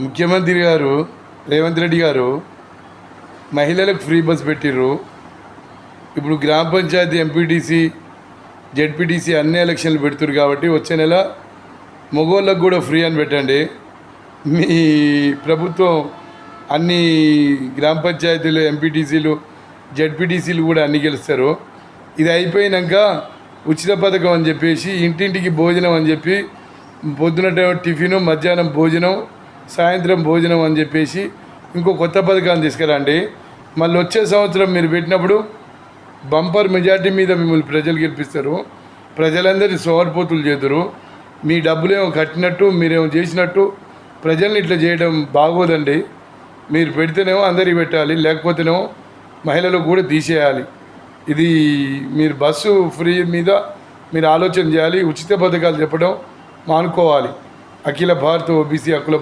ముఖ్యమంత్రి గారు రేవంత్ రెడ్డి గారు మహిళలకు ఫ్రీ బస్ పెట్టిర్రు. ఇప్పుడు గ్రామ పంచాయతీ, ఎంపీటీసీ, జెడ్పీటీసీ అన్ని ఎలక్షన్లు పెడుతురు కాబట్టి వచ్చే నెల మగోళ్ళకు కూడా ఫ్రీ అని పెట్టండి. మీ ప్రభుత్వం అన్ని గ్రామ పంచాయతీలు, ఎంపీటీసీలు, జెడ్పీటీసీలు కూడా అన్ని గెలుస్తారు. ఇది అయిపోయినాక ఉచిత పథకం అని చెప్పేసి ఇంటింటికి భోజనం అని చెప్పి పొద్దున టిఫిను, మధ్యాహ్నం భోజనం, సాయంత్రం భోజనం అని చెప్పేసి ఇంకో కొత్త పథకాన్ని తీసుకురండి. మళ్ళీ వచ్చే సంవత్సరం మీరు పెట్టినప్పుడు బంపర్ మెజార్టీ మీద మిమ్మల్ని ప్రజలు గెలిపిస్తారు. ప్రజలందరినీ సోమరిపోతులు చేతురు. మీ డబ్బులేమో కట్టినట్టు, మీరేమో చేసినట్టు ప్రజల్ని ఇట్లా చేయడం బాగోదండి. మీరు పెడితేనేమో అందరికీ పెట్టాలి, లేకపోతేనేమో మహిళలకు కూడా తీసేయాలి. ఇది మీరు బస్సు ఫ్రీ మీద మీరు ఆలోచన చేయాలి. ఉచిత పథకాలు చెప్పడం మానుకోవాలి. అఖిల భారత ఓబీసీ హక్కుల